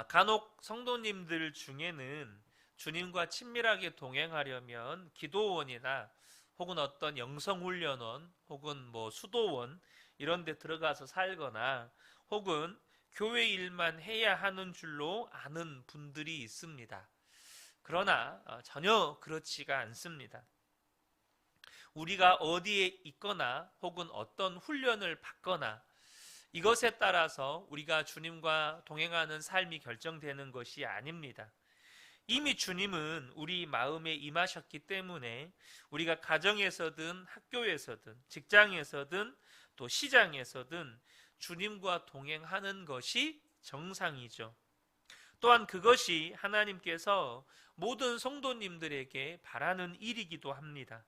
간혹 성도님들 중에는 주님과 친밀하게 동행하려면 기도원이나 혹은 어떤 영성훈련원 혹은 수도원 이런 데 들어가서 살거나 혹은 교회 일만 해야 하는 줄로 아는 분들이 있습니다. 그러나 전혀 그렇지가 않습니다. 우리가 어디에 있거나 혹은 어떤 훈련을 받거나 이것에 따라서 우리가 주님과 동행하는 삶이 결정되는 것이 아닙니다. 이미 주님은 우리 마음에 임하셨기 때문에 우리가 가정에서든 학교에서든 직장에서든 또 시장에서든 주님과 동행하는 것이 정상이죠. 또한 그것이 하나님께서 모든 성도님들에게 바라는 일이기도 합니다.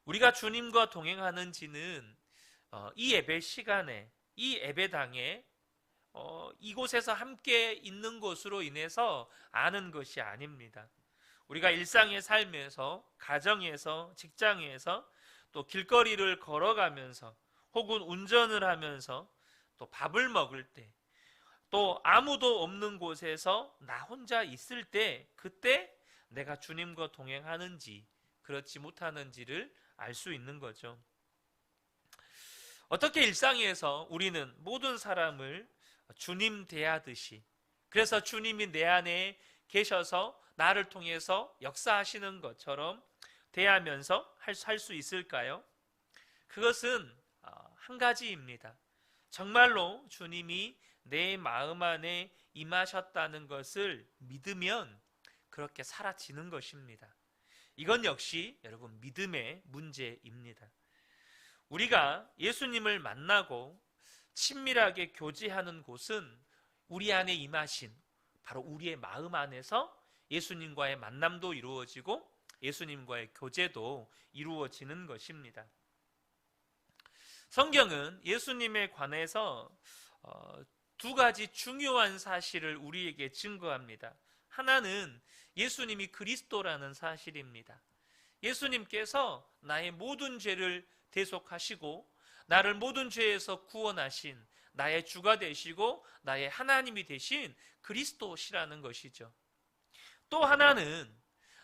우리가 주님과 동행하는지는 이 예배 시간에, 이 예배당에 이곳에서 함께 있는 것으로 인해서 아는 것이 아닙니다. 우리가 일상의 삶에서, 가정에서, 직장에서, 또 길거리를 걸어가면서, 혹은 운전을 하면서, 또 밥을 먹을 때, 또 아무도 없는 곳에서 나 혼자 있을 때, 그때 내가 주님과 동행하는지, 그렇지 못하는지를 알 수 있는 거죠. 어떻게 일상에서 우리는 모든 사람을 주님 대하듯이, 그래서 주님이 내 안에 계셔서 나를 통해서 역사하시는 것처럼 대하면서 할 수 있을까요? 그것은 한 가지입니다. 정말로 주님이 내 마음 안에 임하셨다는 것을 믿으면 그렇게 사라지는 것입니다. 이건 역시 여러분 믿음의 문제입니다. 우리가 예수님을 만나고 친밀하게 교제하는 곳은 우리 안에 임하신 바로 우리의 마음 안에서 예수님과의 만남도 이루어지고 예수님과의 교제도 이루어지는 것입니다. 성경은 예수님에 관해서 두 가지 중요한 사실을 우리에게 증거합니다. 하나는 예수님이 그리스도라는 사실입니다. 예수님께서 나의 모든 죄를 대속하시고 나를 모든 죄에서 구원하신 나의 주가 되시고 나의 하나님이 되신 그리스도시라는 것이죠. 또 하나는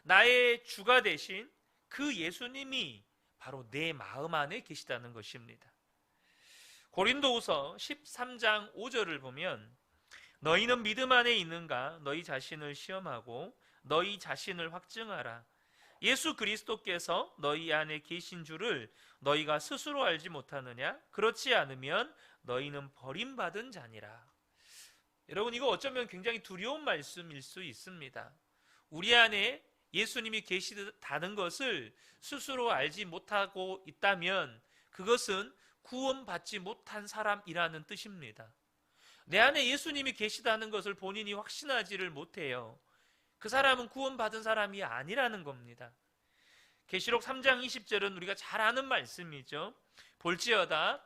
나의 주가 되신 그 예수님이 바로 내 마음 안에 계시다는 것입니다. 고린도후서 13장 5절을 보면 너희는 믿음 안에 있는가 너희 자신을 시험하고 너희 자신을 확증하라. 예수 그리스도께서 너희 안에 계신 줄을 너희가 스스로 알지 못하느냐? 그렇지 않으면 너희는 버림받은 자니라. 여러분, 이거 어쩌면 굉장히 두려운 말씀일 수 있습니다. 우리 안에 예수님이 계시다는 것을 스스로 알지 못하고 있다면 그것은 구원받지 못한 사람이라는 뜻입니다. 내 안에 예수님이 계시다는 것을 본인이 확신하지를 못해요. 그 사람은 구원받은 사람이 아니라는 겁니다. 계시록 3장 20절은 우리가 잘 아는 말씀이죠. 볼지어다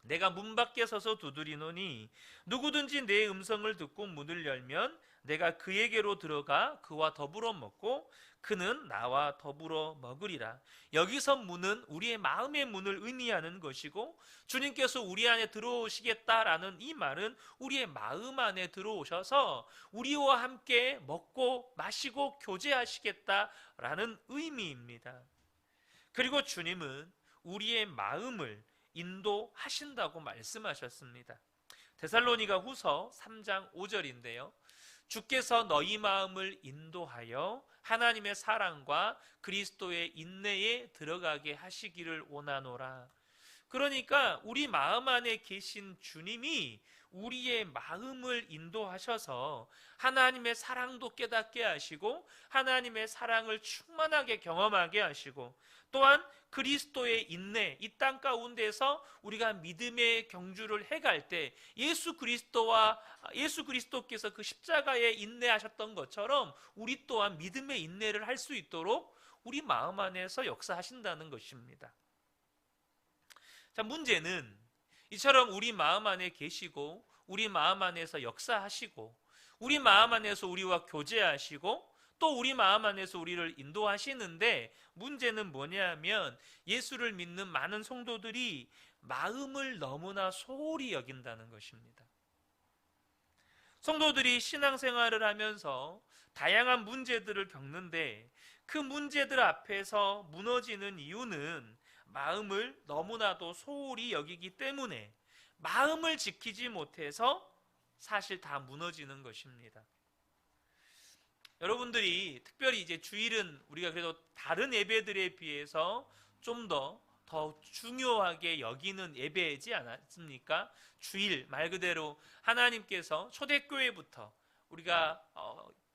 내가 문 밖에 서서 두드리노니 누구든지 내 음성을 듣고 문을 열면 내가 그에게로 들어가 그와 더불어 먹고 그는 나와 더불어 먹으리라. 여기서 문은 우리의 마음의 문을 의미하는 것이고 주님께서 우리 안에 들어오시겠다라는 이 말은 우리의 마음 안에 들어오셔서 우리와 함께 먹고 마시고 교제하시겠다라는 의미입니다. 그리고 주님은 우리의 마음을 인도하신다고 말씀하셨습니다. 데살로니가 후서 3장 5절인데요. 주께서 너희 마음을 인도하여 하나님의 사랑과 그리스도의 인내에 들어가게 하시기를 원하노라. 그러니까 우리 마음 안에 계신 주님이 우리의 마음을 인도하셔서 하나님의 사랑도 깨닫게 하시고 하나님의 사랑을 충만하게 경험하게 하시고 또한 그리스도의 인내, 이 땅 가운데서 우리가 믿음의 경주를 해갈 때 예수 그리스도께서 그 십자가에 인내하셨던 것처럼 우리 또한 믿음의 인내를 할 수 있도록 우리 마음 안에서 역사하신다는 것입니다. 자, 문제는 이처럼 우리 마음 안에 계시고 우리 마음 안에서 역사하시고 우리 마음 안에서 우리와 교제하시고 또 우리 마음 안에서 우리를 인도하시는데 문제는 뭐냐면 예수를 믿는 많은 성도들이 마음을 너무나 소홀히 여긴다는 것입니다. 성도들이 신앙생활을 하면서 다양한 문제들을 겪는데 그 문제들 앞에서 무너지는 이유는 마음을 너무나도 소홀히 여기기 때문에 마음을 지키지 못해서 사실 다 무너지는 것입니다. 여러분들이 특별히 이제 주일은 우리가 그래도 다른 예배들에 비해서 좀 더 중요하게 여기는 예배이지 않았습니까? 주일 말 그대로 하나님께서 초대교회부터 우리가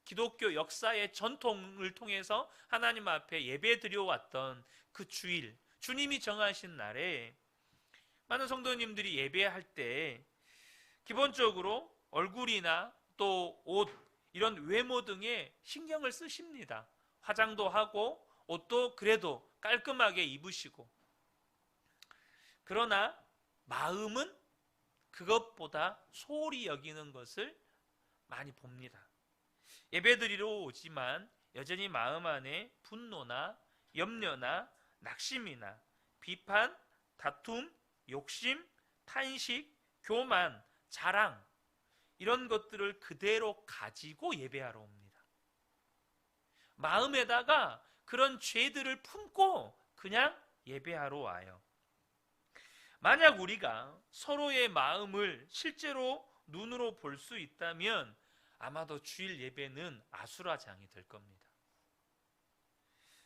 기독교 역사의 전통을 통해서 하나님 앞에 예배 드려왔던 그 주일, 주님이 정하신 날에 많은 성도님들이 예배할 때 기본적으로 얼굴이나 또 옷, 이런 외모 등에 신경을 쓰십니다. 화장도 하고 옷도 그래도 깔끔하게 입으시고. 그러나 마음은 그것보다 소홀히 여기는 것을 많이 봅니다. 예배드리러 오지만 여전히 마음 안에 분노나 염려나 낙심이나 비판, 다툼, 욕심, 탄식, 교만, 자랑, 이런 것들을 그대로 가지고 예배하러 옵니다. 마음에다가 그런 죄들을 품고 그냥 예배하러 와요. 만약 우리가 서로의 마음을 실제로 눈으로 볼 수 있다면 아마도 주일 예배는 아수라장이 될 겁니다.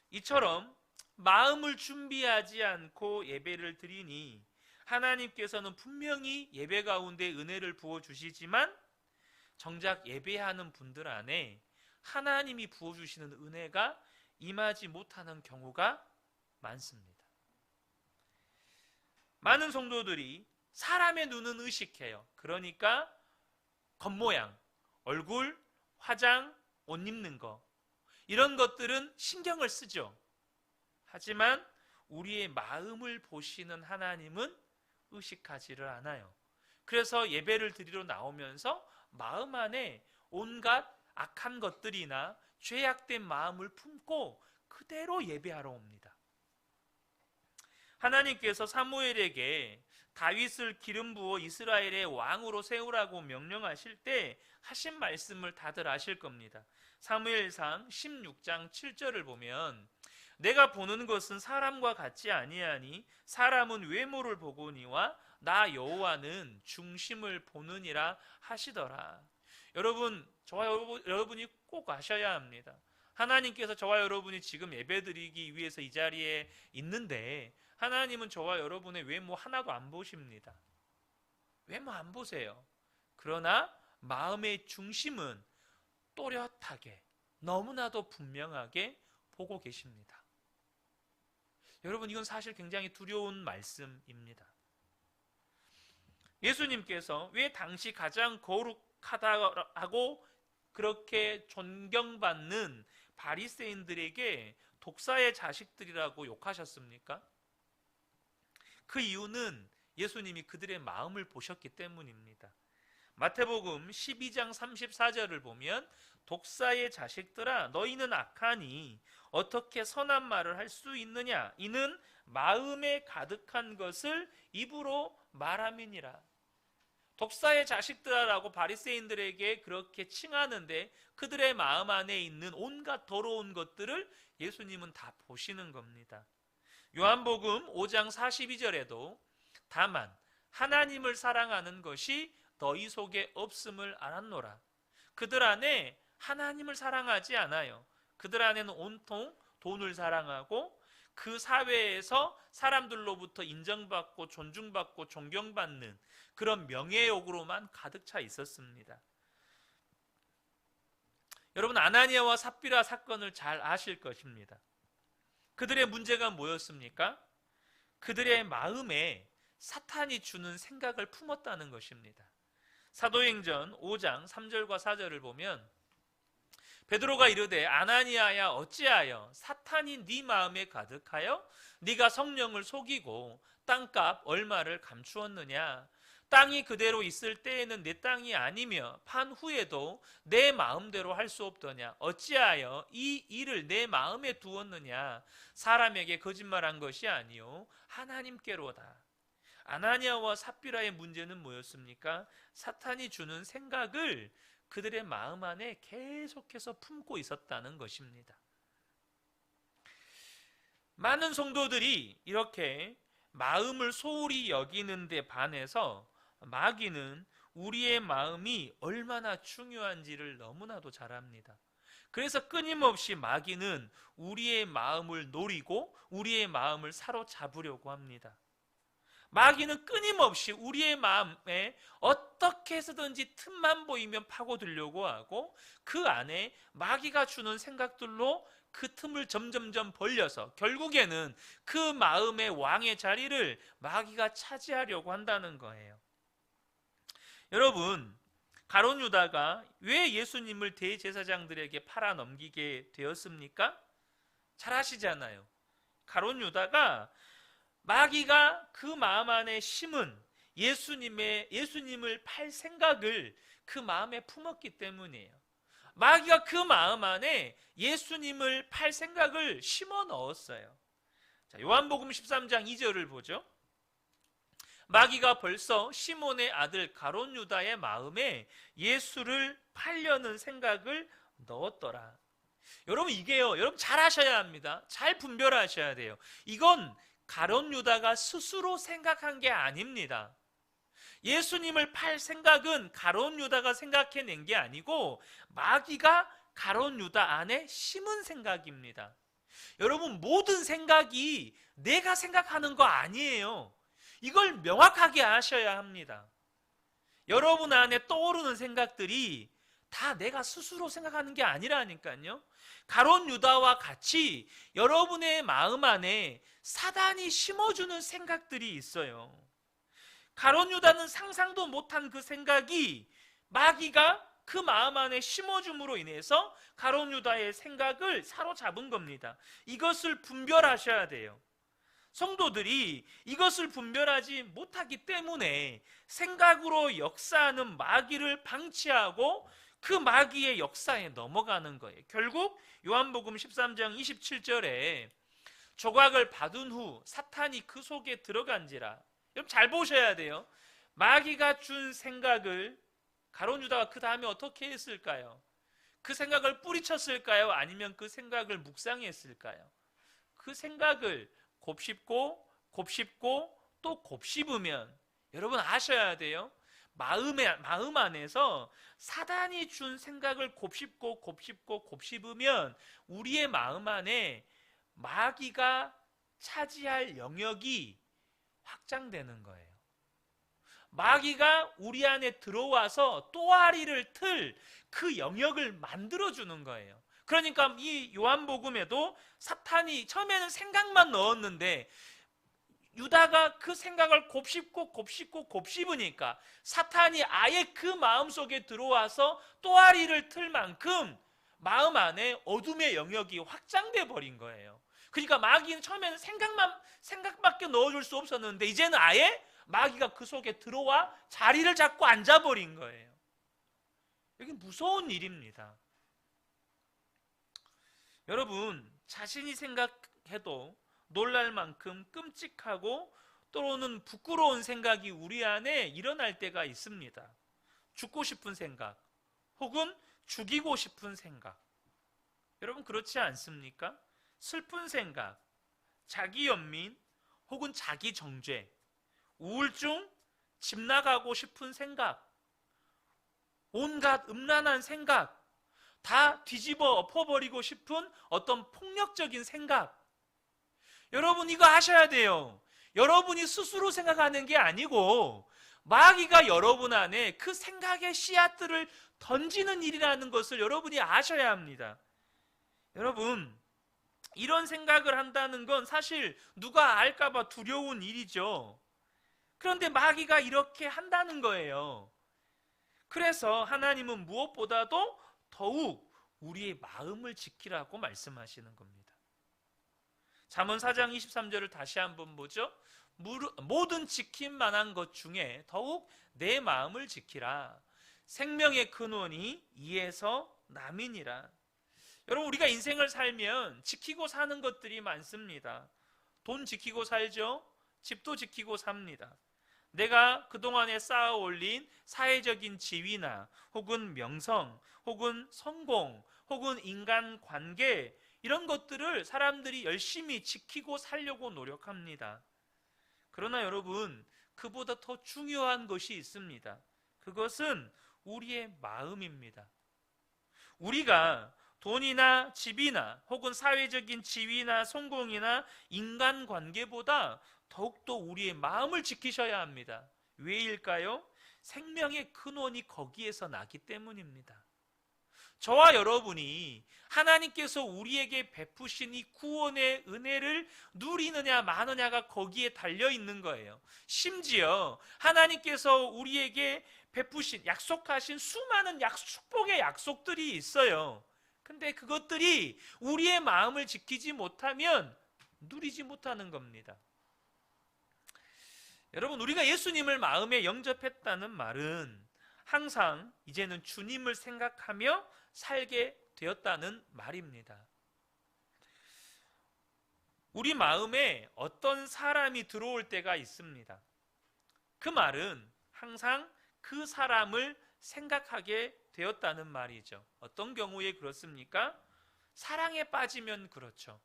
이처럼 마음을 준비하지 않고 예배를 드리니 하나님께서는 분명히 예배 가운데 은혜를 부어주시지만 정작 예배하는 분들 안에 하나님이 부어주시는 은혜가 임하지 못하는 경우가 많습니다. 많은 성도들이 사람의 눈은 의식해요. 그러니까 겉모양, 얼굴, 화장, 옷 입는 거, 이런 것들은 신경을 쓰죠. 하지만 우리의 마음을 보시는 하나님은 의식하지를 않아요. 그래서 예배를 드리러 나오면서 마음 안에 온갖 악한 것들이나 죄악된 마음을 품고 그대로 예배하러 옵니다. 하나님께서 사무엘에게 다윗을 기름 부어 이스라엘의 왕으로 세우라고 명령하실 때 하신 말씀을 다들 아실 겁니다. 사무엘상 16장 7절을 보면 내가 보는 것은 사람과 같지 아니하니 사람은 외모를 보거니와 나 여호와는 중심을 보느니라 하시더라. 여러분, 저와 여러분이 꼭 아셔야 합니다. 하나님께서 저와 여러분이 지금 예배드리기 위해서 이 자리에 있는데 하나님은 저와 여러분의 외모 하나도 안 보십니다. 외모 안 보세요. 그러나 마음의 중심은 또렷하게 너무나도 분명하게 보고 계십니다. 여러분, 이건 사실 굉장히 두려운 말씀입니다. 예수님께서 왜 당시 가장 거룩하다고 그렇게 존경받는 바리새인들에게 독사의 자식들이라고 욕하셨습니까? 그 이유는 예수님이 그들의 마음을 보셨기 때문입니다. 마태복음 12장 34절을 보면 독사의 자식들아 너희는 악하니 어떻게 선한 말을 할 수 있느냐 이는 마음에 가득한 것을 입으로 말함이니라. 독사의 자식들아라고 바리새인들에게 그렇게 칭하는데 그들의 마음 안에 있는 온갖 더러운 것들을 예수님은 다 보시는 겁니다. 요한복음 5장 42절에도 다만 하나님을 사랑하는 것이 너희 속에 없음을 알았노라. 그들 안에 하나님을 사랑하지 않아요. 그들 안에는 온통 돈을 사랑하고 그 사회에서 사람들로부터 인정받고 존중받고 존경받는 그런 명예욕으로만 가득 차 있었습니다. 여러분, 아나니아와 삽비라 사건을 잘 아실 것입니다. 그들의 문제가 뭐였습니까? 그들의 마음에 사탄이 주는 생각을 품었다는 것입니다. 사도행전 5장 3절과 4절을 보면 베드로가 이르되 아나니아야 어찌하여 사탄이 네 마음에 가득하여 네가 성령을 속이고 땅값 얼마를 감추었느냐. 땅이 그대로 있을 때에는 내 땅이 아니며 판 후에도 내 마음대로 할 수 없더냐. 어찌하여 이 일을 내 마음에 두었느냐. 사람에게 거짓말한 것이 아니요 하나님께로다. 아나니아와 삽비라의 문제는 뭐였습니까? 사탄이 주는 생각을 그들의 마음 안에 계속해서 품고 있었다는 것입니다. 많은 성도들이 이렇게 마음을 소홀히 여기는 데 반해서 마귀는 우리의 마음이 얼마나 중요한지를 너무나도 잘 압니다. 그래서 끊임없이 마귀는 우리의 마음을 노리고 우리의 마음을 사로잡으려고 합니다. 마귀는 끊임없이 우리의 마음에 어떻게 해서든지 틈만 보이면 파고들려고 하고 그 안에 마귀가 주는 생각들로 그 틈을 점점점 벌려서 결국에는 그 마음의 왕의 자리를 마귀가 차지하려고 한다는 거예요. 여러분, 가룟 유다가 왜 예수님을 대제사장들에게 팔아 넘기게 되었습니까? 잘 아시잖아요. 가룟 유다가 마귀가 그 마음 안에 심은 예수님을 팔 생각을 그 마음에 품었기 때문이에요. 마귀가 그 마음 안에 예수님을 팔 생각을 심어 넣었어요. 자, 요한복음 13장 2절을 보죠. 마귀가 벌써 시몬의 아들 가룟 유다의 마음에 예수를 팔려는 생각을 넣었더라. 여러분, 이게요, 여러분 잘 하셔야 합니다. 잘 분별하셔야 돼요. 이건 가룟 유다가 스스로 생각한 게 아닙니다. 예수님을 팔 생각은 가룟 유다가 생각해낸 게 아니고 마귀가 가룟 유다 안에 심은 생각입니다. 여러분, 모든 생각이 내가 생각하는 거 아니에요. 이걸 명확하게 아셔야 합니다. 여러분 안에 떠오르는 생각들이 다 내가 스스로 생각하는 게 아니라니까요. 가룟 유다와 같이 여러분의 마음 안에 사단이 심어주는 생각들이 있어요. 가룟 유다는 상상도 못한 그 생각이 마귀가 그 마음 안에 심어줌으로 인해서 가룟 유다의 생각을 사로잡은 겁니다. 이것을 분별하셔야 돼요. 성도들이 이것을 분별하지 못하기 때문에 생각으로 역사하는 마귀를 방치하고 그 마귀의 역사에 넘어가는 거예요. 결국 요한복음 13장 27절에 조각을 받은 후 사탄이 그 속에 들어간지라. 여러분 잘 보셔야 돼요. 마귀가 준 생각을 가룟 유다가 그 다음에 어떻게 했을까요? 그 생각을 뿌리쳤을까요? 아니면 그 생각을 묵상했을까요? 그 생각을 곱씹고 또 곱씹으면 여러분 아셔야 돼요. 마음 안에서 사단이 준 생각을 곱씹으면 우리의 마음 안에 마귀가 차지할 영역이 확장되는 거예요. 마귀가 우리 안에 들어와서 또아리를 틀 그 영역을 만들어주는 거예요. 그러니까 이 요한복음에도 사탄이 처음에는 생각만 넣었는데 유다가 그 생각을 곱씹으니까 사탄이 아예 그 마음속에 들어와서 또아리를 틀 만큼 마음 안에 어둠의 영역이 확장돼 버린 거예요. 그러니까 마귀는 처음에는 생각밖에 넣어줄 수 없었는데 이제는 아예 마귀가 그 속에 들어와 자리를 잡고 앉아버린 거예요. 이게 무서운 일입니다. 여러분, 자신이 생각해도 놀랄 만큼 끔찍하고 또는 부끄러운 생각이 우리 안에 일어날 때가 있습니다. 죽고 싶은 생각 혹은 죽이고 싶은 생각. 여러분 그렇지 않습니까? 슬픈 생각, 자기 연민 혹은 자기 정죄, 우울증, 집 나가고 싶은 생각, 온갖 음란한 생각, 다 뒤집어 엎어버리고 싶은 어떤 폭력적인 생각. 여러분 이거 아셔야 돼요. 여러분이 스스로 생각하는 게 아니고 마귀가 여러분 안에 그 생각의 씨앗들을 던지는 일이라는 것을 여러분이 아셔야 합니다. 여러분, 이런 생각을 한다는 건 사실 누가 알까봐 두려운 일이죠. 그런데 마귀가 이렇게 한다는 거예요. 그래서 하나님은 무엇보다도 더욱 우리의 마음을 지키라고 말씀하시는 겁니다. 잠언 4장 23절을 다시 한번 보죠. 모든 지킬 만한 것 중에 더욱 내 마음을 지키라. 생명의 근원이 이에서 남이니라. 여러분 우리가 인생을 살면 지키고 사는 것들이 많습니다. 돈 지키고 살죠. 집도 지키고 삽니다. 내가 그동안에 쌓아 올린 사회적인 지위나 혹은 명성, 혹은 성공, 혹은 인간관계, 이런 것들을 사람들이 열심히 지키고 살려고 노력합니다. 그러나 여러분, 그보다 더 중요한 것이 있습니다. 그것은 우리의 마음입니다. 우리가 돈이나 집이나 혹은 사회적인 지위나 성공이나 인간관계보다 더욱더 우리의 마음을 지키셔야 합니다. 왜일까요? 생명의 근원이 거기에서 나기 때문입니다. 저와 여러분이 하나님께서 우리에게 베푸신 이 구원의 은혜를 누리느냐 마느냐가 거기에 달려 있는 거예요. 심지어 하나님께서 우리에게 베푸신, 약속하신 수많은 축복의 약속들이 있어요. 근데 그것들이 우리의 마음을 지키지 못하면 누리지 못하는 겁니다. 여러분, 우리가 예수님을 마음에 영접했다는 말은 항상 이제는 주님을 생각하며 살게 되었다는 말입니다. 우리 마음에 어떤 사람이 들어올 때가 있습니다. 그 말은 항상 그 사람을 생각하게 되었다는 말이죠. 어떤 경우에 그렇습니까? 사랑에 빠지면 그렇죠.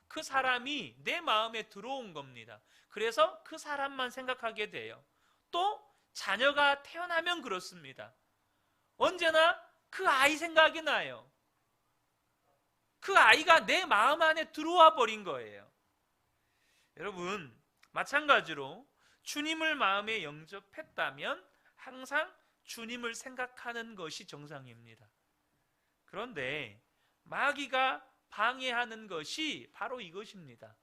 그 사람이 내 마음에 들어온 겁니다. 그래서 그 사람만 생각하게 돼요. 또 자녀가 태어나면 그렇습니다. 언제나 그 아이 생각이 나요. 그 아이가 내 마음 안에 들어와 버린 거예요. 여러분, 마찬가지로 주님을 마음에 영접했다면 항상 주님을 생각하는 것이 정상입니다. 그런데 마귀가 방해하는 것이 바로 이것입니다.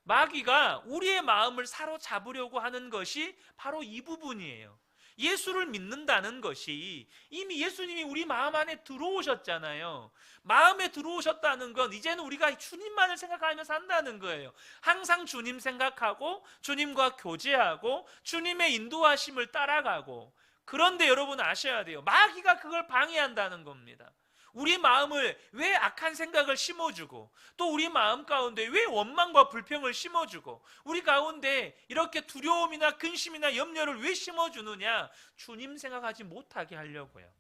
마귀가 우리의 마음을 사로잡으려고 하는 것이 바로 이 부분이에요. 예수를 믿는다는 것이 이미 예수님이 우리 마음 안에 들어오셨잖아요. 마음에 들어오셨다는 건 이제는 우리가 주님만을 생각하며 산다는 거예요. 항상 주님 생각하고 주님과 교제하고 주님의 인도하심을 따라가고. 그런데 여러분 아셔야 돼요. 마귀가 그걸 방해한다는 겁니다. 우리 마음을 왜 악한 생각을 심어주고, 또 우리 마음 가운데 왜 원망과 불평을 심어주고, 우리 가운데 이렇게 두려움이나 근심이나 염려를 왜 심어주느냐? 주님 생각하지 못하게 하려고요.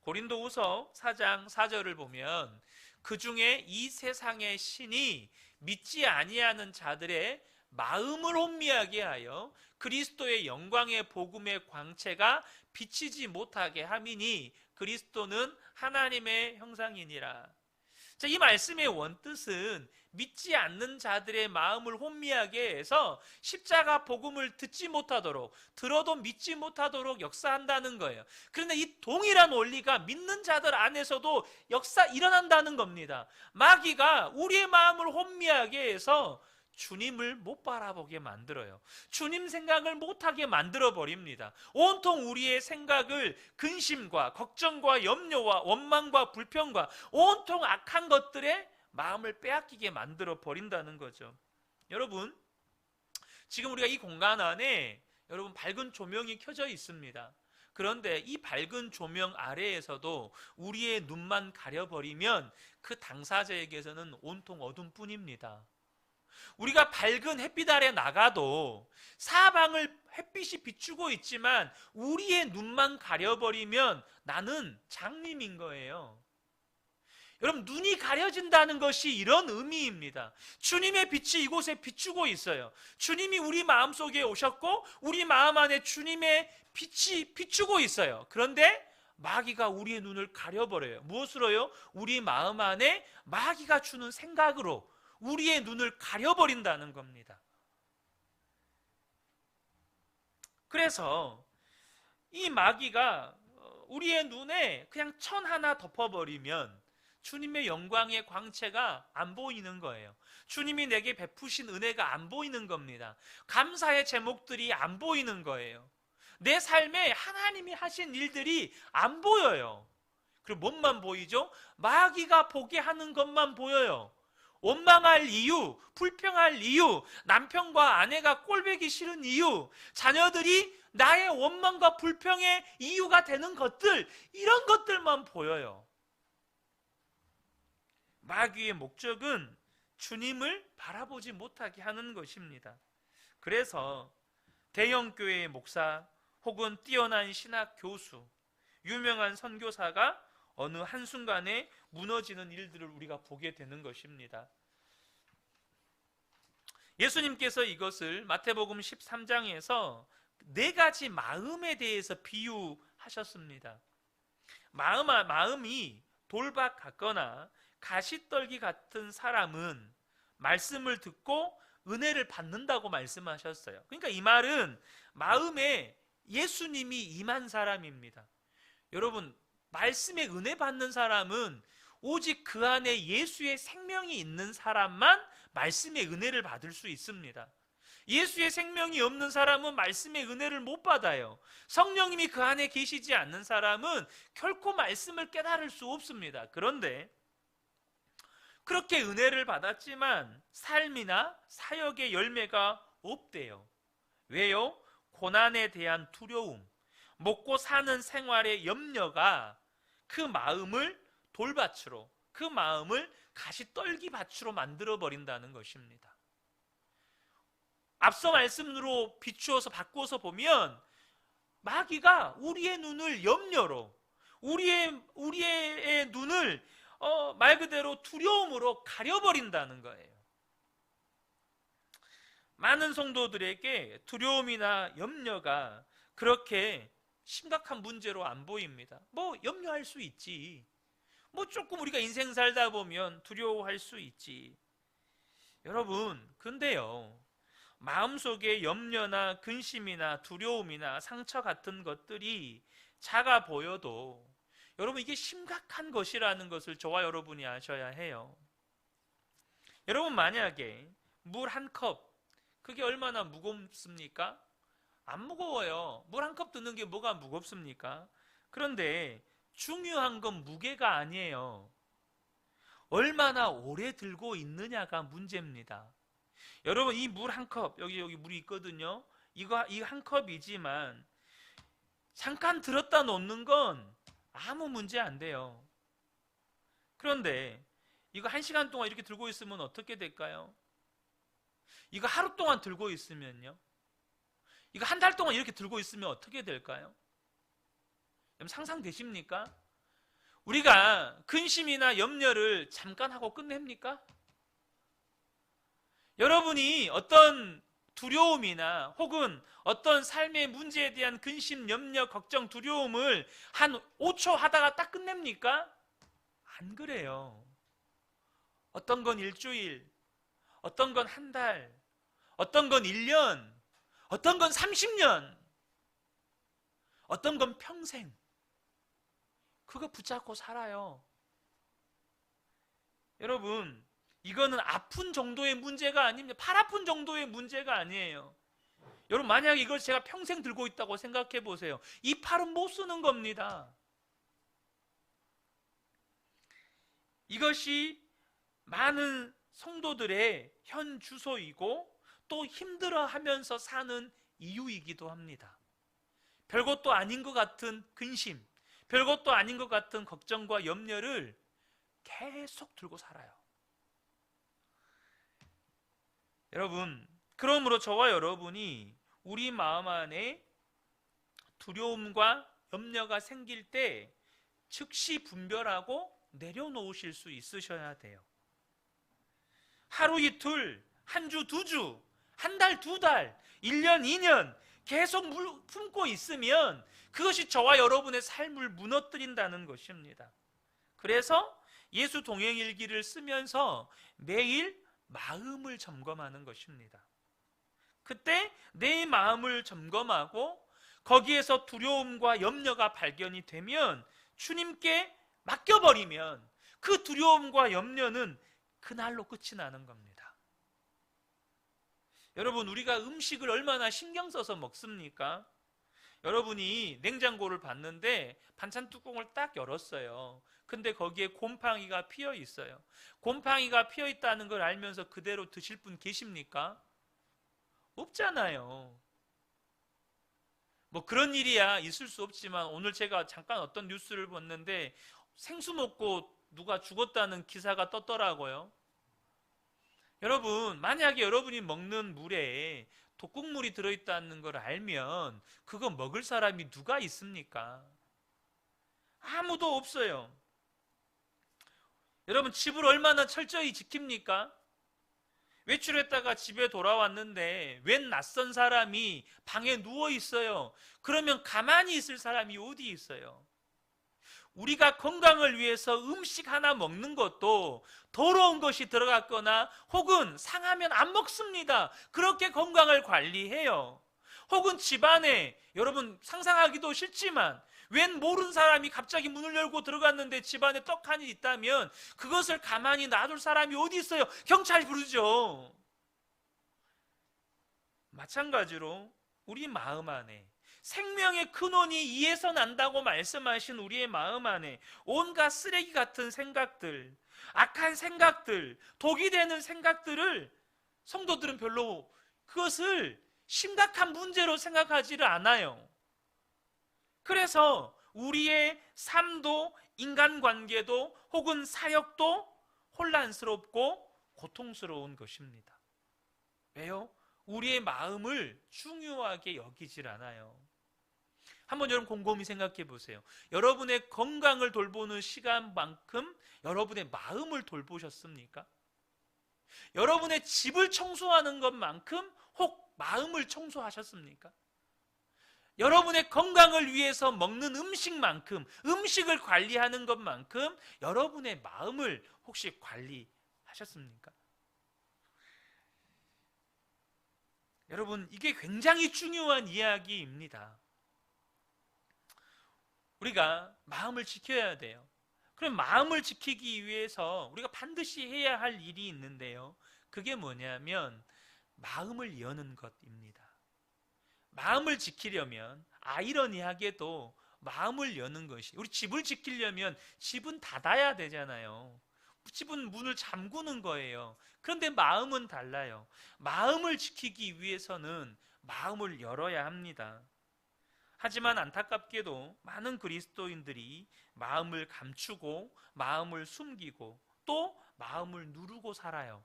고린도후서 4장 4절을 보면 그 중에 이 세상의 신이 믿지 아니하는 자들의 마음을 혼미하게 하여 그리스도의 영광의 복음의 광채가 비치지 못하게 함이니 그리스도는 하나님의 형상이니라. 자, 이 말씀의 원뜻은 믿지 않는 자들의 마음을 혼미하게 해서 십자가 복음을 듣지 못하도록, 들어도 믿지 못하도록 역사한다는 거예요. 그런데 이 동일한 원리가 믿는 자들 안에서도 일어난다는 겁니다. 마귀가 우리의 마음을 혼미하게 해서 주님을 못 바라보게 만들어요. 주님 생각을 못하게 만들어 버립니다. 온통 우리의 생각을 근심과 걱정과 염려와 원망과 불평과 온통 악한 것들에 마음을 빼앗기게 만들어 버린다는 거죠. 여러분, 지금 우리가 이 공간 안에 여러분 밝은 조명이 켜져 있습니다. 그런데 이 밝은 조명 아래에서도 우리의 눈만 가려버리면 그 당사자에게서는 온통 어둠뿐입니다. 우리가 밝은 햇빛 아래 나가도 사방을 햇빛이 비추고 있지만 우리의 눈만 가려버리면 나는 장님인 거예요. 여러분, 눈이 가려진다는 것이 이런 의미입니다. 주님의 빛이 이곳에 비추고 있어요. 주님이 우리 마음속에 오셨고 우리 마음 안에 주님의 빛이 비추고 있어요. 그런데 마귀가 우리의 눈을 가려버려요. 무엇으로요? 우리 마음 안에 마귀가 주는 생각으로 우리의 눈을 가려버린다는 겁니다. 그래서 이 마귀가 우리의 눈에 그냥 천 하나 덮어버리면 주님의 영광의 광채가 안 보이는 거예요. 주님이 내게 베푸신 은혜가 안 보이는 겁니다. 감사의 제목들이 안 보이는 거예요. 내 삶에 하나님이 하신 일들이 안 보여요. 그리고 뭔만 보이죠? 마귀가 보게 하는 것만 보여요. 원망할 이유, 불평할 이유, 남편과 아내가 꼴보기 싫은 이유, 자녀들이 나의 원망과 불평의 이유가 되는 것들, 이런 것들만 보여요. 마귀의 목적은 주님을 바라보지 못하게 하는 것입니다. 그래서 대형 교회의 목사 혹은 뛰어난 신학 교수, 유명한 선교사가 어느 한순간에 무너지는 일들을 우리가 보게 되는 것입니다. 예수님께서 이것을 마태복음 13장에서 4가지 마음에 대해서 비유하셨습니다. 마음이 돌박 같거나 가시떨기 같은 사람은 말씀을 듣고 은혜를 받는다고 말씀하셨어요. 그러니까 이 말은 마음에 예수님이 임한 사람입니다. 여러분, 말씀에 은혜 받는 사람은 오직 그 안에 예수의 생명이 있는 사람만 말씀의 은혜를 받을 수 있습니다. 예수의 생명이 없는 사람은 말씀의 은혜를 못 받아요. 성령님이 그 안에 계시지 않는 사람은 결코 말씀을 깨달을 수 없습니다. 그런데 그렇게 은혜를 받았지만 삶이나 사역의 열매가 없대요. 왜요? 고난에 대한 두려움, 먹고 사는 생활의 염려가 그 마음을 돌밭으로, 그 마음을 가시떨기밭으로 만들어 버린다는 것입니다. 앞서 말씀으로 비추어서 바꾸어서 보면 마귀가 우리의 눈을 염려로, 우리의 눈을 말 그대로 두려움으로 가려버린다는 거예요. 많은 성도들에게 두려움이나 염려가 그렇게 심각한 문제로 안 보입니다. 뭐 염려할 수 있지, 뭐 조금 우리가 인생 살다 보면 두려워할 수 있지. 여러분, 근데요, 마음속에 염려나 근심이나 두려움이나 상처 같은 것들이 작아 보여도 여러분, 이게 심각한 것이라는 것을 저와 여러분이 아셔야 해요. 여러분, 만약에 물 한 컵, 그게 얼마나 무겁습니까? 안 무거워요. 물 한 컵 드는 게 뭐가 무겁습니까? 그런데 중요한 건 무게가 아니에요. 얼마나 오래 들고 있느냐가 문제입니다. 여러분, 이 물 한 컵, 여기 물이 있거든요. 이 한 컵이지만 잠깐 들었다 놓는 건 아무 문제 안 돼요. 그런데 이거 1시간 동안 이렇게 들고 있으면 어떻게 될까요? 이거 하루 동안 들고 있으면요? 이거 한 달 동안 이렇게 들고 있으면 어떻게 될까요? 여러분, 상상되십니까? 우리가 근심이나 염려를 잠깐 하고 끝냅니까? 여러분이 어떤 두려움이나 혹은 어떤 삶의 문제에 대한 근심, 염려, 걱정, 두려움을 한 5초 하다가 딱 끝냅니까? 안 그래요. 어떤 건 일주일, 어떤 건 한 달, 어떤 건 1년, 어떤 건 30년, 어떤 건 평생, 그거 붙잡고 살아요. 여러분, 이거는 아픈 정도의 문제가 아닙니다. 팔 아픈 정도의 문제가 아니에요. 여러분, 만약 이걸 제가 평생 들고 있다고 생각해 보세요. 이 팔은 못 쓰는 겁니다. 이것이 많은 성도들의 현 주소이고 또 힘들어하면서 사는 이유이기도 합니다. 별것도 아닌 것 같은 근심, 별것도 아닌 것 같은 걱정과 염려를 계속 들고 살아요. 여러분, 그러므로 저와 여러분이 우리 마음 안에 두려움과 염려가 생길 때 즉시 분별하고 내려놓으실 수 있으셔야 돼요. 하루 이틀, 한 주, 2주, 한 달, 2달, 1년, 2년 계속 품고 있으면 그것이 저와 여러분의 삶을 무너뜨린다는 것입니다. 그래서 예수 동행일기를 쓰면서 매일 마음을 점검하는 것입니다. 그때 내 마음을 점검하고 거기에서 두려움과 염려가 발견이 되면 주님께 맡겨버리면 그 두려움과 염려는 그날로 끝이 나는 겁니다. 여러분, 우리가 음식을 얼마나 신경 써서 먹습니까? 여러분이 냉장고를 봤는데 반찬 뚜껑을 딱 열었어요. 근데 거기에 곰팡이가 피어 있어요. 곰팡이가 피어 있다는 걸 알면서 그대로 드실 분 계십니까? 없잖아요. 뭐 그런 일이야 있을 수 없지만 오늘 제가 잠깐 어떤 뉴스를 봤는데 생수 먹고 누가 죽었다는 기사가 떴더라고요. 여러분, 만약에 여러분이 먹는 물에 독극물이 들어있다는 걸 알면 그거 먹을 사람이 누가 있습니까? 아무도 없어요. 여러분, 집을 얼마나 철저히 지킵니까? 외출했다가 집에 돌아왔는데 웬 낯선 사람이 방에 누워 있어요. 그러면 가만히 있을 사람이 어디 있어요? 우리가 건강을 위해서 음식 하나 먹는 것도 더러운 것이 들어갔거나 혹은 상하면 안 먹습니다. 그렇게 건강을 관리해요. 혹은 집안에, 여러분 상상하기도 싫지만 웬 모르는 사람이 갑자기 문을 열고 들어갔는데 집안에 떡하니 있다면 그것을 가만히 놔둘 사람이 어디 있어요? 경찰 부르죠. 마찬가지로 우리 마음 안에 생명의 근원이 이에서 난다고 말씀하신 우리의 마음 안에 온갖 쓰레기 같은 생각들, 악한 생각들, 독이 되는 생각들을 성도들은 별로 그것을 심각한 문제로 생각하지를 않아요. 그래서 우리의 삶도 인간관계도 혹은 사역도 혼란스럽고 고통스러운 것입니다. 왜요? 우리의 마음을 중요하게 여기질 않아요. 한번 여러분 곰곰이 생각해 보세요. 여러분의 건강을 돌보는 시간만큼 여러분의 마음을 돌보셨습니까? 여러분의 집을 청소하는 것만큼 혹 마음을 청소하셨습니까? 여러분의 건강을 위해서 먹는 음식만큼, 음식을 관리하는 것만큼 여러분의 마음을 혹시 관리하셨습니까? 여러분, 이게 굉장히 중요한 이야기입니다. 우리가 마음을 지켜야 돼요. 그럼 마음을 지키기 위해서 우리가 반드시 해야 할 일이 있는데요. 그게 뭐냐면 마음을 여는 것입니다. 마음을 지키려면 아이러니하게도 마음을 여는 것이, 우리 집을 지키려면 집은 닫아야 되잖아요. 집은 문을 잠그는 거예요. 그런데 마음은 달라요. 마음을 지키기 위해서는 마음을 열어야 합니다. 하지만 안타깝게도 많은 그리스도인들이 마음을 감추고 마음을 숨기고 또 마음을 누르고 살아요.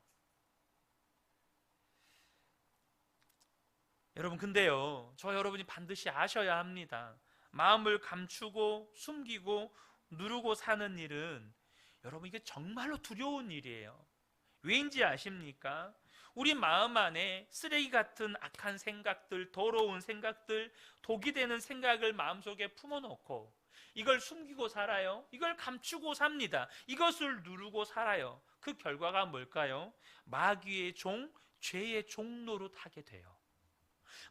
여러분, 근데요, 저 여러분이 반드시 아셔야 합니다. 마음을 감추고 숨기고 누르고 사는 일은 여러분 이게 정말로 두려운 일이에요. 왜인지 아십니까? 우리 마음 안에 쓰레기 같은 악한 생각들, 더러운 생각들, 독이 되는 생각을 마음속에 품어놓고 이걸 숨기고 살아요. 이걸 감추고 삽니다. 이것을 누르고 살아요. 그 결과가 뭘까요? 마귀의 종, 죄의 종로로 타게 돼요.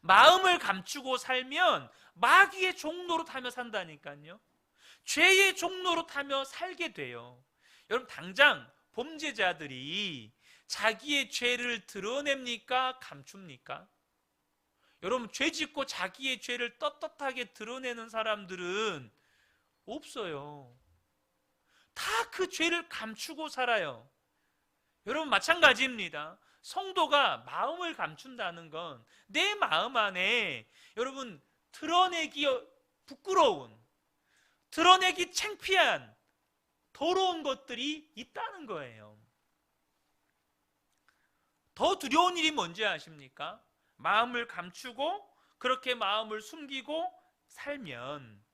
마음을 감추고 살면 마귀의 종로로 타며 산다니까요. 죄의 종로로 타며 살게 돼요. 여러분, 당장 범죄자들이 자기의 죄를 드러냅니까? 감춥니까? 여러분, 죄 짓고 자기의 죄를 떳떳하게 드러내는 사람들은 없어요. 다 그 죄를 감추고 살아요. 여러분, 마찬가지입니다. 성도가 마음을 감춘다는 건 내 마음 안에 여러분 드러내기 부끄러운, 드러내기 창피한 더러운 것들이 있다는 거예요. 더 두려운 일이 뭔지 아십니까? 마음을 감추고 그렇게 마음을 숨기고 살면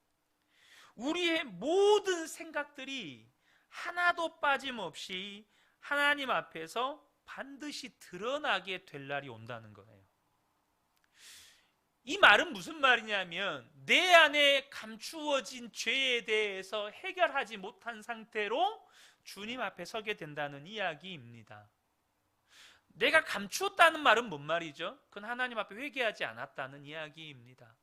우리의 모든 생각들이 하나도 빠짐없이 하나님 앞에서 반드시 드러나게 될 날이 온다는 거예요. 이 말은 무슨 말이냐면 내 안에 감추어진 죄에 대해서 해결하지 못한 상태로 주님 앞에 서게 된다는 이야기입니다. 내가 감추었다는 말은 뭔 말이죠? 그건 하나님 앞에 회개하지 않았다는 이야기입니다.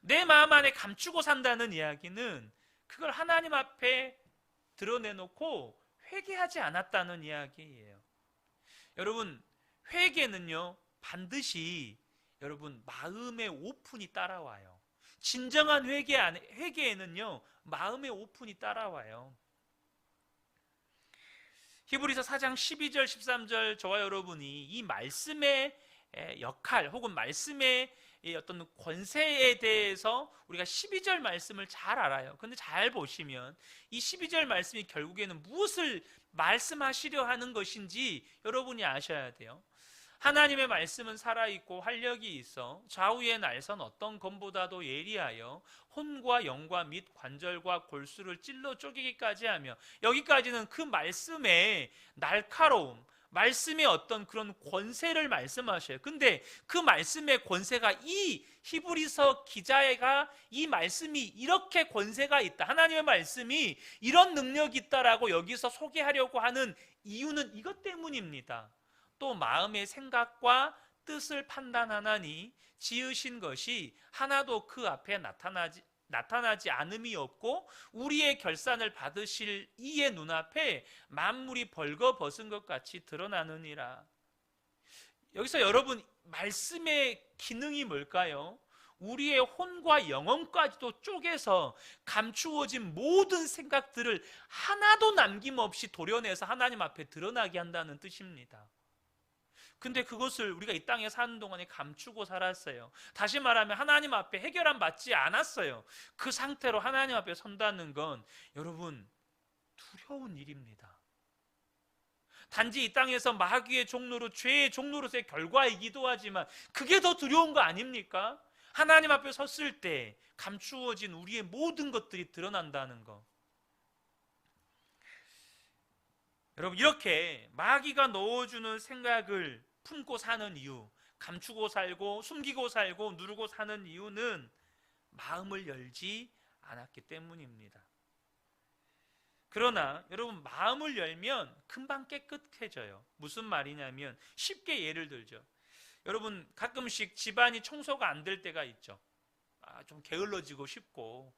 내 마음 안에 감추고 산다는 이야기는 그걸 하나님 앞에 드러내놓고 회개하지 않았다는 이야기예요. 여러분, 회개는요 반드시 여러분 마음의 오픈이 따라와요. 진정한 회개에는요 마음의 오픈이 따라와요. 히브리서 4장 12절 13절 저와 여러분이 이 말씀의 역할 혹은 말씀의 어떤 권세에 대해서 우리가 12절 말씀을 잘 알아요. 그런데 잘 보시면 이 12절 말씀이 결국에는 무엇을 말씀하시려 하는 것인지 여러분이 아셔야 돼요. 하나님의 말씀은 살아있고 활력이 있어 좌우의 날선 어떤 검보다도 예리하여 혼과 영과 및 관절과 골수를 찔러 쪼개기까지 하며, 여기까지는 그 말씀의 날카로움, 말씀의 어떤 그런 권세를 말씀하셔요. 근데 그 말씀의 권세가, 이 히브리서 기자가 이 말씀이 이렇게 권세가 있다, 하나님의 말씀이 이런 능력이 있다라고 여기서 소개하려고 하는 이유는 이것 때문입니다. 또 마음의 생각과 뜻을 판단하나니 지으신 것이 하나도 그 앞에 나타나지 않음이 없고 우리의 결산을 받으실 이의 눈앞에 만물이 벌거벗은 것 같이 드러나느니라. 여기서 여러분, 말씀의 기능이 뭘까요? 우리의 혼과 영혼까지도 쪼개서 감추어진 모든 생각들을 하나도 남김없이 도려내서 하나님 앞에 드러나게 한다는 뜻입니다. 근데 그것을 우리가 이 땅에 사는 동안에 감추고 살았어요. 다시 말하면 하나님 앞에 해결함 받지 않았어요. 그 상태로 하나님 앞에 선다는 건 여러분 두려운 일입니다. 단지 이 땅에서 마귀의 종로로, 죄의 종로로서의 결과이기도 하지만 그게 더 두려운 거 아닙니까? 하나님 앞에 섰을 때 감추어진 우리의 모든 것들이 드러난다는 거. 여러분, 이렇게 마귀가 넣어주는 생각을 품고 사는 이유, 감추고 살고 숨기고 살고 누르고 사는 이유는 마음을 열지 않았기 때문입니다. 그러나 여러분, 마음을 열면 금방 깨끗해져요. 무슨 말이냐면, 쉽게 예를 들죠. 여러분, 가끔씩 집안이 청소가 안 될 때가 있죠. 좀 게을러지고 싶고,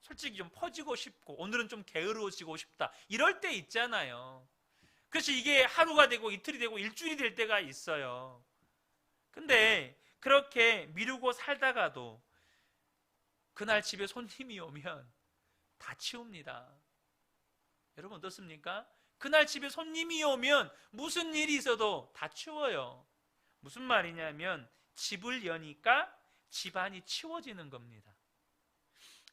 솔직히 좀 퍼지고 싶고, 오늘은 좀 게으러지고 싶다, 이럴 때 있잖아요. 그래서 이게 하루가 되고 이틀이 되고 일주일이 될 때가 있어요. 근데 그렇게 미루고 살다가도 그날 집에 손님이 오면 다 치웁니다. 여러분 어떻습니까? 그날 집에 손님이 오면 무슨 일이 있어도 다 치워요. 무슨 말이냐면, 집을 여니까 집안이 치워지는 겁니다.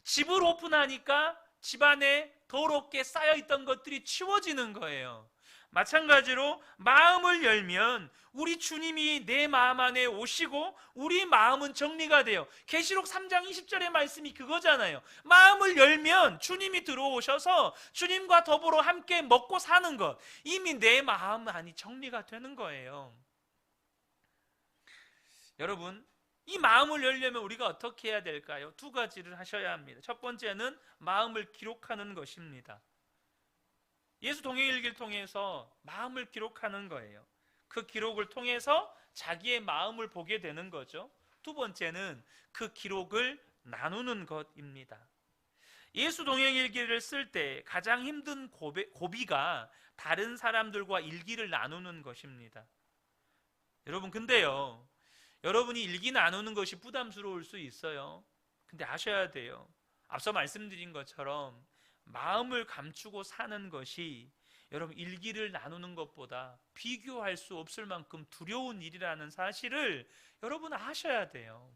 집을 오픈하니까 집안에 더럽게 쌓여있던 것들이 치워지는 거예요. 마찬가지로 마음을 열면 우리 주님이 내 마음 안에 오시고 우리 마음은 정리가 돼요. 계시록 3장 20절의 말씀이 그거잖아요. 마음을 열면 주님이 들어오셔서 주님과 더불어 함께 먹고 사는 것, 이미 내 마음 안이 정리가 되는 거예요. 여러분, 이 마음을 열려면 우리가 어떻게 해야 될까요? 두 가지를 하셔야 합니다. 첫 번째는 마음을 기록하는 것입니다. 예수 동행일기를 통해서 마음을 기록하는 거예요. 그 기록을 통해서 자기의 마음을 보게 되는 거죠. 두 번째는 그 기록을 나누는 것입니다. 예수 동행일기를 쓸 때 가장 힘든 고비가 다른 사람들과 일기를 나누는 것입니다. 여러분, 근데요, 여러분이 일기 나누는 것이 부담스러울 수 있어요. 근데 아셔야 돼요. 앞서 말씀드린 것처럼 마음을 감추고 사는 것이 여러분 일기를 나누는 것보다 비교할 수 없을 만큼 두려운 일이라는 사실을 여러분 아셔야 돼요.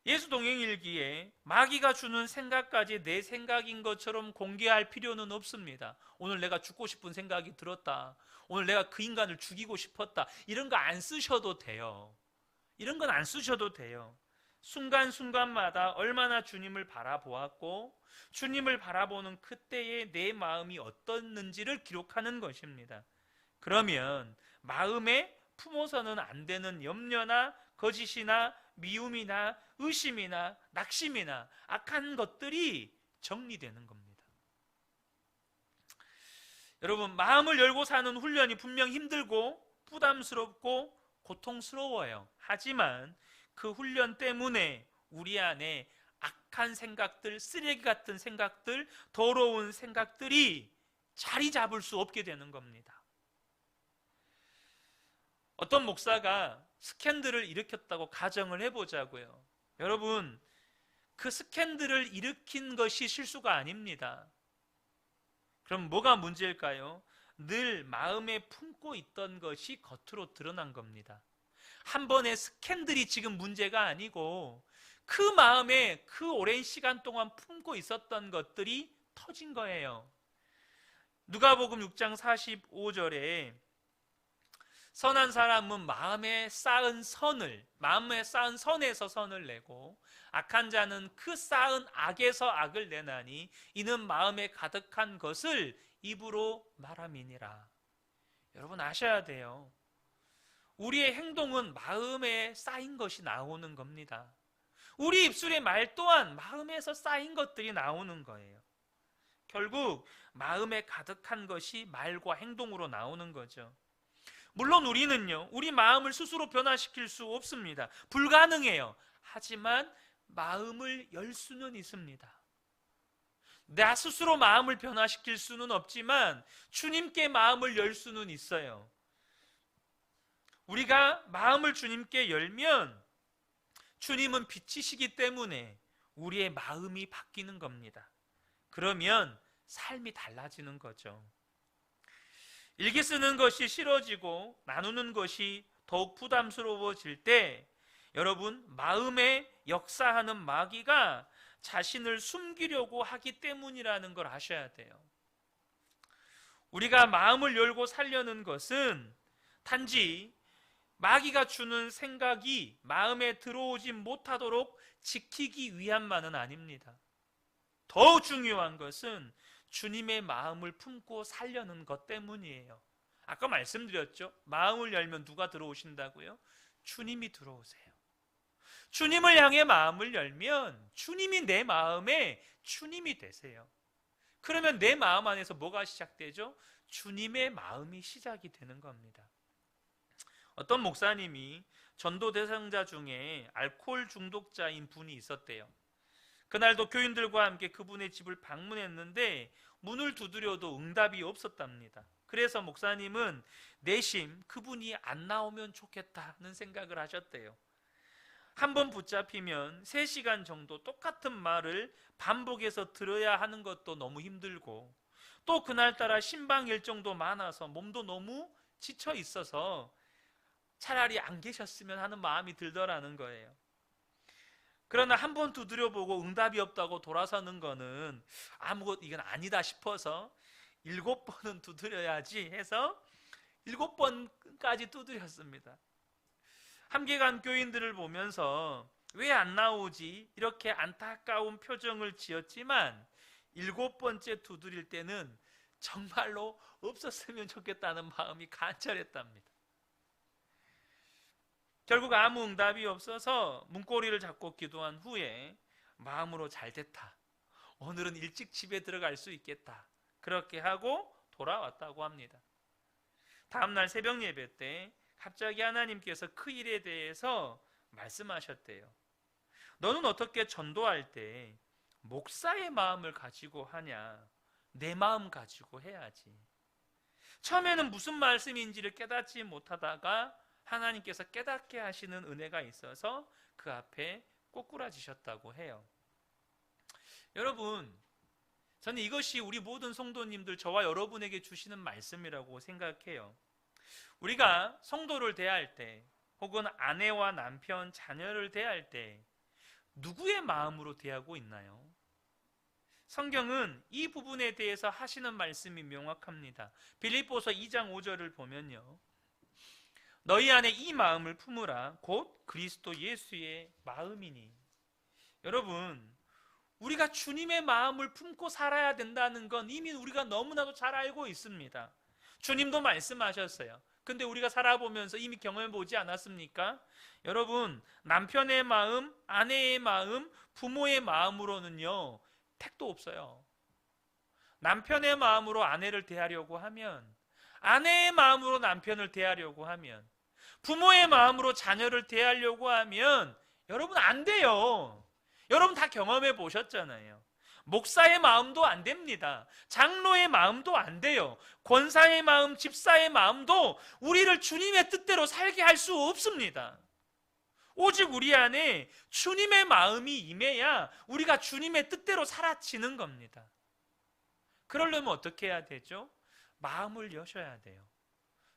예수 동행일기에 마귀가 주는 생각까지 내 생각인 것처럼 공개할 필요는 없습니다. 오늘 내가 죽고 싶은 생각이 들었다, 오늘 내가 그 인간을 죽이고 싶었다, 이런 거 안 쓰셔도 돼요. 이런 건 안 쓰셔도 돼요. 순간순간마다 얼마나 주님을 바라보았고 주님을 바라보는 그때의 내 마음이 어떻는지를 기록하는 것입니다. 그러면 마음에 품어서는 안 되는 염려나 거짓이나 미움이나 의심이나 낙심이나 악한 것들이 정리되는 겁니다. 여러분, 마음을 열고 사는 훈련이 분명 힘들고 부담스럽고 고통스러워요. 하지만 그 훈련 때문에 우리 안에 악한 생각들, 쓰레기 같은 생각들, 더러운 생각들이 자리 잡을 수 없게 되는 겁니다. 어떤 목사가 스캔들을 일으켰다고 가정을 해보자고요. 여러분, 그 스캔들을 일으킨 것이 실수가 아닙니다. 그럼 뭐가 문제일까요? 늘 마음에 품고 있던 것이 겉으로 드러난 겁니다. 한 번의 스캔들이 지금 문제가 아니고 그 마음에 그 오랜 시간 동안 품고 있었던 것들이 터진 거예요. 누가복음 6장 45절에 선한 사람은 마음에 쌓은 선에서 선을 내고, 악한 자는 그 쌓은 악에서 악을 내나니 이는 마음에 가득한 것을 입으로 말함이니라. 여러분 아셔야 돼요. 우리의 행동은 마음에 쌓인 것이 나오는 겁니다. 우리 입술의 말 또한 마음에서 쌓인 것들이 나오는 거예요. 결국 마음에 가득한 것이 말과 행동으로 나오는 거죠. 물론 우리는요, 우리 마음을 스스로 변화시킬 수 없습니다. 불가능해요. 하지만 마음을 열 수는 있습니다. 나 스스로 마음을 변화시킬 수는 없지만 주님께 마음을 열 수는 있어요. 우리가 마음을 주님께 열면 주님은 빛이시기 때문에 우리의 마음이 바뀌는 겁니다. 그러면 삶이 달라지는 거죠. 일기 쓰는 것이 싫어지고 나누는 것이 더욱 부담스러워질 때 여러분, 마음에 역사하는 마귀가 자신을 숨기려고 하기 때문이라는 걸 아셔야 돼요. 우리가 마음을 열고 살려는 것은 단지 마귀가 주는 생각이 마음에 들어오지 못하도록 지키기 위함만은 아닙니다. 더 중요한 것은 주님의 마음을 품고 살려는 것 때문이에요. 아까 말씀드렸죠? 마음을 열면 누가 들어오신다고요? 주님이 들어오세요. 주님을 향해 마음을 열면 주님이 내 마음에 주님이 되세요. 그러면 내 마음 안에서 뭐가 시작되죠? 주님의 마음이 시작이 되는 겁니다. 어떤 목사님이 전도 대상자 중에 알코올 중독자인 분이 있었대요. 그날도 교인들과 함께 그분의 집을 방문했는데 문을 두드려도 응답이 없었답니다. 그래서 목사님은 내심 그분이 안 나오면 좋겠다는 생각을 하셨대요. 한번 붙잡히면 3시간 정도 똑같은 말을 반복해서 들어야 하는 것도 너무 힘들고, 또 그날따라 신방 일정도 많아서 몸도 너무 지쳐 있어서 차라리 안 계셨으면 하는 마음이 들더라는 거예요. 그러나 한 번 두드려보고 응답이 없다고 돌아서는 거는 이건 아니다 싶어서 7번은 두드려야지 해서 7번까지 두드렸습니다. 함께 간 교인들을 보면서 왜 안 나오지? 이렇게 안타까운 표정을 지었지만 7번째 두드릴 때는 정말로 없었으면 좋겠다는 마음이 간절했답니다. 결국 아무 응답이 없어서 문고리를 잡고 기도한 후에 마음으로 잘됐다, 오늘은 일찍 집에 들어갈 수 있겠다, 그렇게 하고 돌아왔다고 합니다. 다음날 새벽 예배 때 갑자기 하나님께서 그 일에 대해서 말씀하셨대요. 너는 어떻게 전도할 때 목사의 마음을 가지고 하냐? 내 마음 가지고 해야지. 처음에는 무슨 말씀인지를 깨닫지 못하다가 하나님께서 깨닫게 하시는 은혜가 있어서 그 앞에 꼬꾸라지셨다고 해요. 여러분, 저는 이것이 우리 모든 성도님들, 저와 여러분에게 주시는 말씀이라고 생각해요. 우리가 성도를 대할 때, 혹은 아내와 남편, 자녀를 대할 때 누구의 마음으로 대하고 있나요? 성경은 이 부분에 대해서 하시는 말씀이 명확합니다. 빌립보서 2장 5절을 보면요, 너희 안에 이 마음을 품으라 곧 그리스도 예수의 마음이니. 여러분, 우리가 주님의 마음을 품고 살아야 된다는 건 이미 우리가 너무나도 잘 알고 있습니다. 주님도 말씀하셨어요. 근데 우리가 살아보면서 이미 경험해보지 않았습니까? 여러분, 남편의 마음, 아내의 마음, 부모의 마음으로는요, 택도 없어요. 남편의 마음으로 아내를 대하려고 하면, 아내의 마음으로 남편을 대하려고 하면, 부모의 마음으로 자녀를 대하려고 하면 여러분 안 돼요. 여러분 다 경험해 보셨잖아요. 목사의 마음도 안 됩니다. 장로의 마음도 안 돼요. 권사의 마음, 집사의 마음도 우리를 주님의 뜻대로 살게 할 수 없습니다. 오직 우리 안에 주님의 마음이 임해야 우리가 주님의 뜻대로 살아지는 겁니다. 그러려면 어떻게 해야 되죠? 마음을 여셔야 돼요.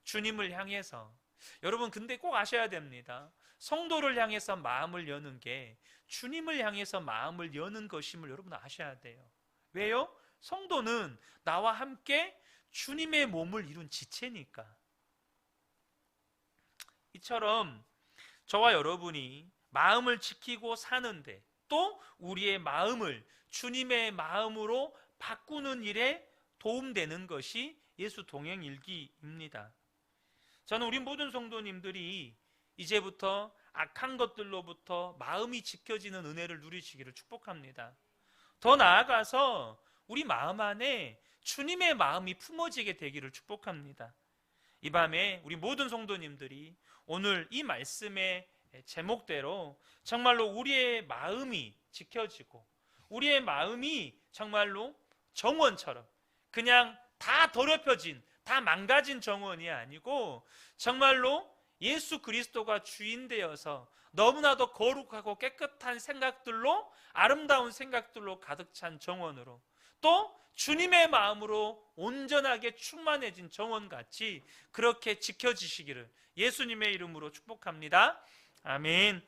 주님을 향해서. 여러분, 근데 꼭 아셔야 됩니다. 성도를 향해서 마음을 여는 게 주님을 향해서 마음을 여는 것임을 여러분 아셔야 돼요. 왜요? 성도는 나와 함께 주님의 몸을 이룬 지체니까. 이처럼 저와 여러분이 마음을 지키고 사는데 또 우리의 마음을 주님의 마음으로 바꾸는 일에 도움되는 것이 예수 동행 일기입니다. 저는 우리 모든 성도님들이 이제부터 악한 것들로부터 마음이 지켜지는 은혜를 누리시기를 축복합니다. 더 나아가서 우리 마음 안에 주님의 마음이 품어지게 되기를 축복합니다. 이 밤에 우리 모든 성도님들이 오늘 이 말씀의 제목대로 정말로 우리의 마음이 지켜지고 우리의 마음이 정말로 정원처럼 그냥 다 더럽혀진, 다 망가진 정원이 아니고 정말로 예수 그리스도가 주인 되어서 너무나도 거룩하고 깨끗한 생각들로, 아름다운 생각들로 가득 찬 정원으로, 또 주님의 마음으로 온전하게 충만해진 정원같이 그렇게 지켜지시기를 예수님의 이름으로 축복합니다. 아멘.